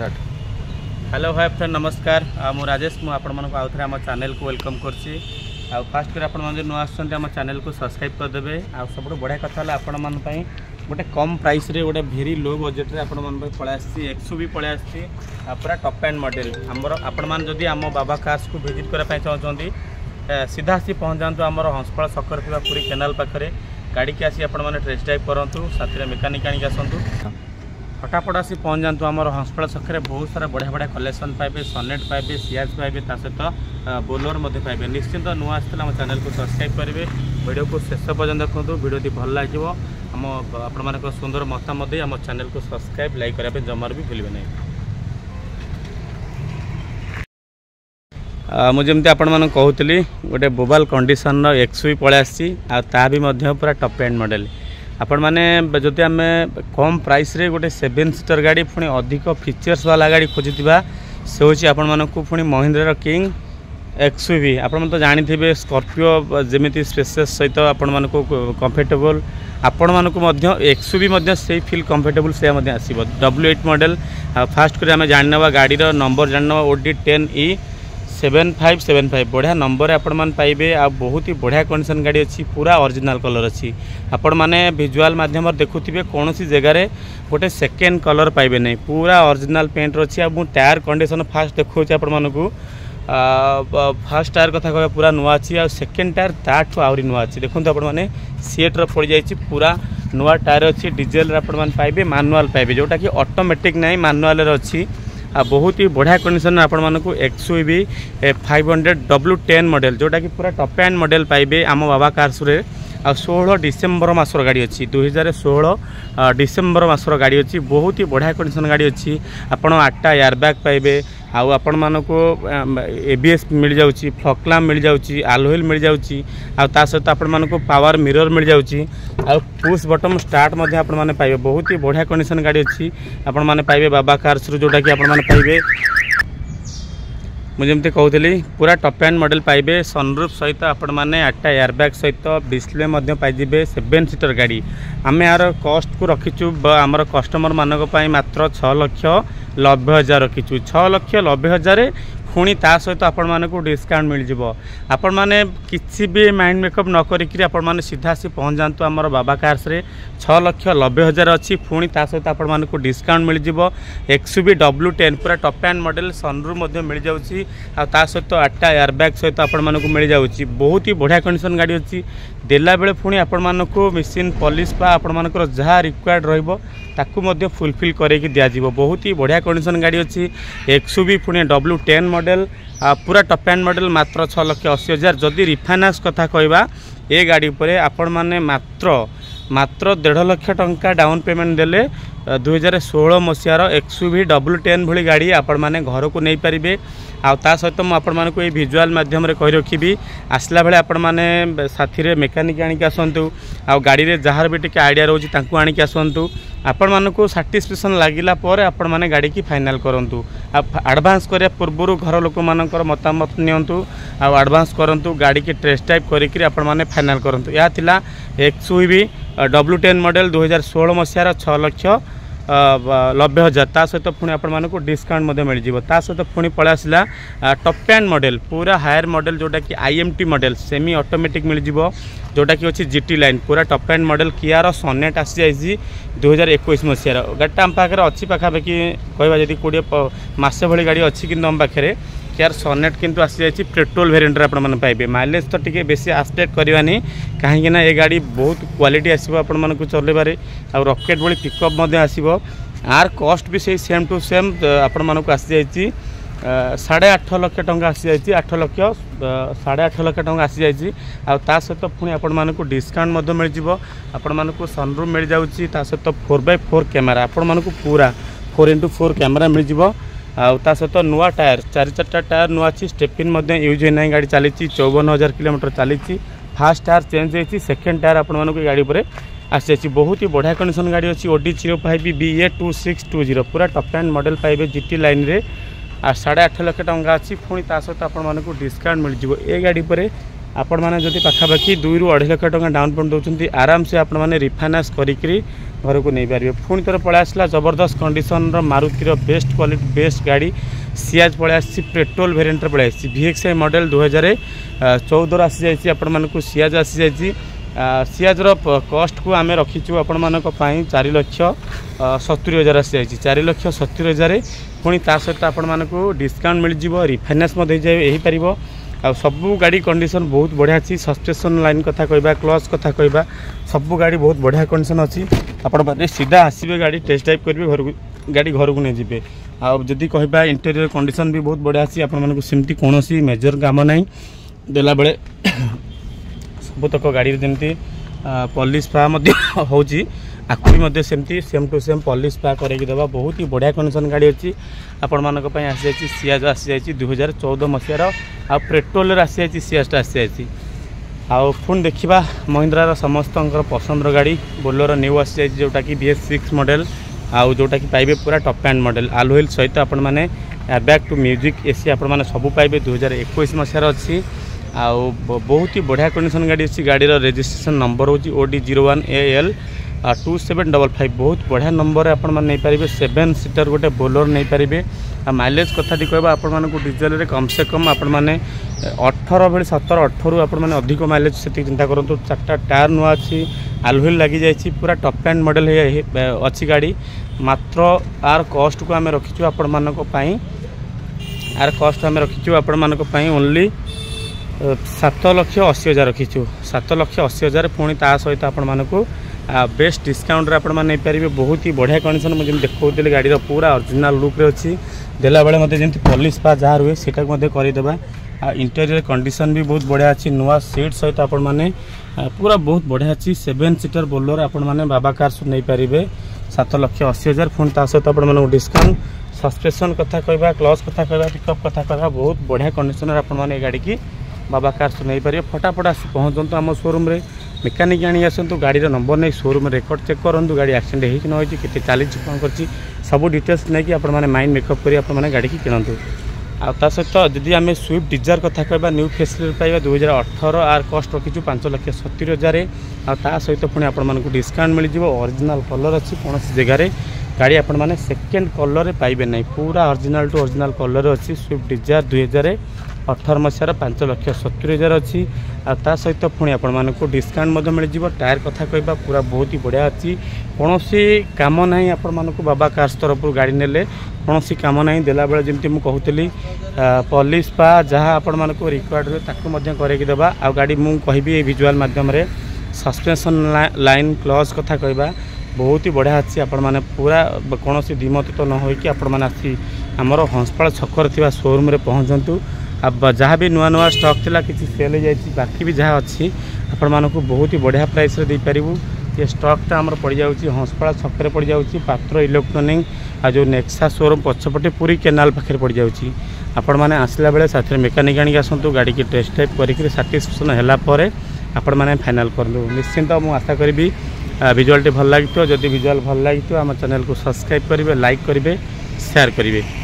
Hello hi friend नमस्कार मु राजेश मु आपण मानक आउ थे आम चैनल को वेलकम करछि आ फास्ट कर आपण माने नु आछन आम चैनल को सब्सक्राइब कर देबे आ सब बढ़िया कथा है आपण मान पई गोटे कम प्राइस रे गोटे भेरी लो बजेट रे आपण मान पई पळे आछि 100 भी पळे आछि पूरा टॉप एंड मॉडल हमर आपण मान जदी आम बाबा कार्स को विजिट करा पई चाहछंती सीधा सी पहुंच जांतु हमर हंसपाल सकर थिबा पूरी कैनाल पाखरे गाड़ी के आसी आपण माने टेस्ट ड्राइव करंतु साथरे मैकेनिक आनी आसंतु फटाफट आसी पहुंच जातु आम हंसपाल छकरे बहुत सारा बढ़िया बढ़िया कलेक्शन पाइबे सनेट पाइबे सीआरएस पाइबे ता सहित बोलोर मध्य पाइबे निश्चिंत नुआ आसला आम चैनल को सब्सक्राइब करेंगे वीडियो को शेष पर्यटन देखो वीडियो भल लगे आम आपण मान सुंदर मतामत आम चैनल को सब्सक्राइब लाइक करने जमार भी भूलें नहीं मुझे आपण मान कहूली गोटे बोबाल कंडीशन एक्सवी पळे आसी आ भी पूरा टॉप एंड मॉडल आपण मैंने जदि आम कम प्राइस रे गोटे 7 सीटर गाड़ी पुणी अधिक फीचर्स वाला गाड़ी खोजुवा से हूँ आपण मानक पुणी महिंद्रा किंग एक्सयूवी आपण तो जानी थे स्कॉर्पियो जमी स्पेसेस सहित आपण मानक कंफर्टेबल आपण मानक एक्सयूवी से फील कंफर्टेबल से आसो W8 मॉडल फास्ट कर आम जान गाड़ीर नंबर जान OD10E 7575 बढ़िया नंबर आपण मान पाइबे आ बहुत ही बढ़िया कंडीशन गाड़ी अच्छी पूरा ओरिजिनल कलर अच्छी आपण माने विजुअल माध्यम देखुथिबे कौन सी जगह रे गोटे सेकेंड कलर पाइबे नहीं पूरा ओरिजिनल पेंट अच्छी आ टायर कंडीशन फास्ट देखो आपण मानकू फास्ट टायर कथा कह पूरा नुआ अच्छी आ सेकेंड टायर ताठू आहरी नुआ अच्छी देखो आपण माने सीट रो पड़ जाइए पूरा नुआ टायर अच्छी डीजेल आपण मान पाइबे मैनुअल पाइबे जोटा कि ऑटोमेटिक नहीं मैनुअल अच्छी आ बहुत ही बढ़िया कंडीशन आपण मानक एक्सयूवी 500 W10 मॉडल जोटा कि पूरा टॉप एंड मॉडल पाइबे आम बाबा कार्स रे आ 16 डिसेम्बर मासर गाड़ी अच्छी 2016 डिसेम्बर मासर गाड़ी अच्छी बहुत ही बढ़िया कंडीशन गाड़ी अच्छी आपण 8टा एयरबैग पाइबे आपण मानक ABS मिल जाउची फ्लॉकलाम मिल जाउची आलोहिल मिल जाउची आ ता सहित आपण मानक पावर मिरर मिल जाउची आ पुश बटन स्टार्ट मध्ये आपण माने पाइबे बहुत ही बढ़िया कंडीशन गाड़ी अच्छी आपण माने पाइबे बाबा कार्स रो जोटा कि आपण माने पाइबे मुझे कहूली पूरा टॉप एंड मॉडल पाइबे सनरूफ सहित आपण मैंने 8टा एयरबैग सहित डिस्प्ले पाइबे 7 सीटर गाड़ी आम यार कॉस्ट को रखीचु आमर कस्टमर मानक मात्र 6,90,000 रखीचु 6,90,000 पुणी ता सहित आपण मानक डिस्काउंट मिल जाव आपण मैंने किसी भी माइंड मेकअप न करी आपण मैंने सीधा सी पहुंच जातु आमर बाबा कार्स रे 6,90,000 अच्छी पुणी ता सहित आपण मानक डिस्काउंट मिल जाव एक्सयूवी W10 पूरा टॉप एंड मॉडल सनरूफ मिल जाउची आ ता सहित 8टा एयरबैग सहित आपण मानक मिल जाउची बहुत ही बढ़िया कंडीशन गाड़ी अच्छी देला बेले पुणी आपण मानक मशीन पॉलिश बा आपण मानकर जहाँ रिक्वायर्ड रहिबो ताकू मध्य फुलफिल करके दिज्व बहुत ही बढ़िया कंडीशन गाड़ी अच्छी एक्सयूवी पुणी W10 मॉडल पूरा टॉप एंड मॉडल मात्र 6,80,000 जदि रिफाइनान्स कथा कहवा ए गाड़ी पर आपण माने मात्र 1.5 लाख टंका डाउन पेमेंट देले 2016 मसीहार एक्सयूवी W10 भली गाड़ी आपण माने घर को नहीं पारिबे आ ता सहित मु आपण मानक ए विजुअल माध्यम रे कहि रखिबी आसला बेले आपण माने साथी रे मैकेनिक आनी के आसंतु आ गाड़ी रे जहार भी टिके आइडिया रहउची तांकू आनी के आसंतु आपण मानक सैटिस्फैक्शन लागिला पर आपण माने गाड़ी की फाइनल करंतु एडवांस करिया पूर्व घर लोक मानकर मतामत नियंतु आ एडवांस करंतु गाड़ी की टेस्ट ड्राइव करिकरी आपण माने फाइनल करंतु या थिला एक्सयूवी W10 मॉडल 2016 मसीहार 6,90,000 ता सहित पुणी आपण मानक डिस्काउंट मिल जाव ता सहित पुणी पळे आसला टॉप एंड मॉडल पूरा हायर मॉडल जोटा कि IMT मॉडल सेमी ऑटोमेटिक मिल जाव जोटा कि अच्छी GT लाइन पूरा टॉप एंड मॉडल कियार सनेट आसी जाइए 2021 मसीहार गाड़ीटा आम पाखे अच्छी पाखापाखि कहवा जब 20 मास भली गाड़ी अच्छी कि आम पाखे कियार सनेट किंतु आसी जाइए पेट्रोल वेरिएंट रे आपण पाइबे माइलेज तो टिके बेसी एक्सपेक्ट करवानी कहीं ना ये गाड़ी बहुत क्वालिटी आसो आपण मानक चलेबारे आ रॉकेट भली पिकअप आसो आर कॉस्ट भी से सेम टू सेम आपण मानक आसी जाइए 8.5 लाख टंका आसी जाइए 8 लाख 8.5 लाख टंका आसी जाइए आ सहित पुणी आपण मानक डिस्काउंट मिल जाव आपण मानक सनरूफ मिल जाउची ता सहित 4x4 कैमेरा आपण मानक पूरा 4x4 कैमेरा मिल जाव आ सहित नुआ टायर 4-4टा टायर नुआ अच्छी स्टेपिन यूज होना गाड़ी चली 54,000 किलोमीटर चली फास्ट टायर चेंज होती सेकेंड टायर आपण मानक गाड़ी पर आसी जाइए बहुत ही बढ़िया कंडीशन गाड़ी अच्छी OD05 BA2620 पूरा टॉप एंड मॉडल पाइबे GT लाइन रे आ 8.5 लाख टंका अच्छी पुणी ता सहित आपण मानक डिस्काउंट मिल जाव ए गाड़ी पर आपण मैंने जदि पाखापाखि 2 ରୁ 2.5 लाख टका डाउन पेमेंट दौरान आराम से आपण मैंने रिफाइनान्स करी घर को नहीं पारे। पुणी थोड़ा पलि आसला जबरदस्त कंडीशन मारुतिर बेस्ट क्वालिटी बेस्ट गाड़ी सियाज पलि आसी पेट्रोल वेरिएंट पलि आसी VXI मॉडल 2014 आसी जाइए। आपण मानक सियाज आसी जाइए। सियाजर कस्ट को आम रखीचु आपण मानक 4,70,000 आसी जाइए। 4,70,000 पुणी ता सहित आपण मानक डिस्काउंट मिल जाव रिफाइनान्स हो पार। आ सबू गाड़ी कंडीशन बहुत बढ़िया अच्छी। सस्पेंशन लाइन कथा कहबा क्लच कथा कहबा सबू गाड़ी बहुत बढ़िया कंडीशन अच्छी। आपण माने सीधा आसबे गाड़ी टेस्ट ड्राइव करेंगे घर को गाड़ी घर को नहीं जीवे। आदि कहबा इंटेरियर कंडीशन भी बहुत बढ़िया अच्छी। आपण मानक सेमती कौन मेजर काम नहीं देला बेले सबुतक गाड़ी जमी पॉलिश पा होची आकु भी सेमती सेम टू सेम पॉलिश पा करके देवा। बहुत ही बढ़िया कंडीशन गाड़ी अच्छी। आपण मानक पई आसी जाइए सियाज आसी जाइए 2014 मसीहार आ पेट्रोल आसी जाइए सियाजटा आसी जाइए। आउ पुणी देखा महिंद्रार समस्त पसंद गाड़ी बोलेरो न्यू आसी जाइए जोटा कि BS6 मॉडल आउ जोटा कि पाइबे पूरा टॉप एंड मॉडल आलोहिल सहित आपण माने बैक टू म्यूजिक एसी आपण माने सबू पाइबे 2021 मसीहार अच्छी। आउ बहुत ही बढ़िया कंडीशन गाड़ी अच्छी। गाड़ीर रजिस्ट्रेशन नंबर होची OD01AL 2755 बहुत बढ़िया नंबर है। आपण नहीं पारे 7 सीटर गोटे बोलेरो नहीं पारे। माइलेज कथा कहबा आपण मानक डीजेल रे कम से कम आपण माने 18 बेले 17-18 आपण माने अधिक माइलेज से चिंता करंतु। 4टा टायर नुआ अच्छी आलुहिल लगी जाइए पूरा टॉप एंड मॉडल अच्छी गाड़ी। मात्र आर कॉस्ट को आम रखीचु आपण मानक पई आर कॉस्ट आम रखीचु आपण मानक पई ओनली 7,80,000 रखीचु। 7,80,000 पुणी ता सहित आपण मानक बेस्ट डिस्काउंट रे आपण माने पारे। बहुत ही बढ़िया कंडीशन मुझे देखौतले गाड़ी पूरा ओरिजिनल लुक रे अच्छी। देला बेले मते जेंति पॉलिश पा जहाँ रुए सेटा मते करि देबा। इंटेरियर कंडीशन भी बहुत बढ़िया अच्छी। नुआ सीट सहित आपण माने पूरा बहुत बढ़िया अच्छी। 7 सीटर बोलेरो आपण माने बाबा कार्स नहीं पारे 7,80,000 पुणी ता सहित आपण माने डिस्काउंट। सस्पेंशन कथा कहबा क्लच कथा कहबा पिकअप कथा कहबा बहुत बढ़िया कंडीशन आपण माने गाड़ी की बाबा कार्स नहीं पारे। फटाफट आसी पहुँचतु आम शोरूम रे मेकानिक आनी आसतु गाड़ीर नंबर नहीं शोरूम रेकर्ड चेक करूँ गाड़ी एक्सीडेंट हो कि चली कौन कर सब डिटेल्स नहीं आप माइंड मेकअप कर गाड़ी की किणतु। आ सहित जदि आम स्विफ्ट डिजायर कथा कहबा न्यू फैसिलिटी पाइबा 2018 आर कस्ट रखीचु 5,70,000 आ सहित पुणी आपण डिस्काउंट मिल जाव। ओरिजिनल कलर अच्छी कौन जगार गाड़ी आपण मैंने सेकेंड कलर पाइबे नहीं पूरा ओरिजिनल टू ओरिजिनल कलर अच्छी। स्विफ्ट डिजायर 2018 मसीहार 5,70,000 अच्छी। आ सहित पुणी आपण मानक डिस्काउंट मिल जाव। टायर कथा कहबा पूरा बहुत ही बढ़िया अच्छी। कौन काम ना आपण मानक बाबा कार्स तरफ गाड़ी नेले कौन काम ना देला बेले जमी मुझे पॉलिश पा जहाँ आपण मानक रिक्वायर्ड हुए ताकू करके देवा। आ गाड़ी मुझे कहबी विजुअल माध्यम सस्पेंशन लाइन क्लच कथा कहबा बहुत ही बढ़िया अच्छी। आपण माने पूरा कौन दिमत तो न होइकि आपण माने आसी हमर हंसपाल छकर थिबा शोरूम रे पहुंचंतु। अब जहाँ भी नुआ नुआ स्टॉक थिला किसी सेल हो जाइए बाकी भी जहाँ अच्छी आपण मानक बहुत ही बढ़िया प्राइस रे दे पारिबु। ये स्टॉकटा आमर पड़ जाउची हंसपाल छकरे पड़ जाउची पात्र इलेक्ट्रोनिक आ जो नेक्सा शोरूम पछपटे पूरी केनाल पाखे पड़ जाउची। आपण माने आसला बेले साथ मेकानिक आनी आसतु गाड़ी की टेस्ट ड्राइव करिक सैटिस्फैक्शन हैला परे आपण माने फाइनल करदु। निश्चिंत मु आशा करी विजुअलटी भल लगी जदि विजुअल भल लगी आम चैनल को सब्सक्राइब करेंगे लाइक करेंगे शेयर करेंगे।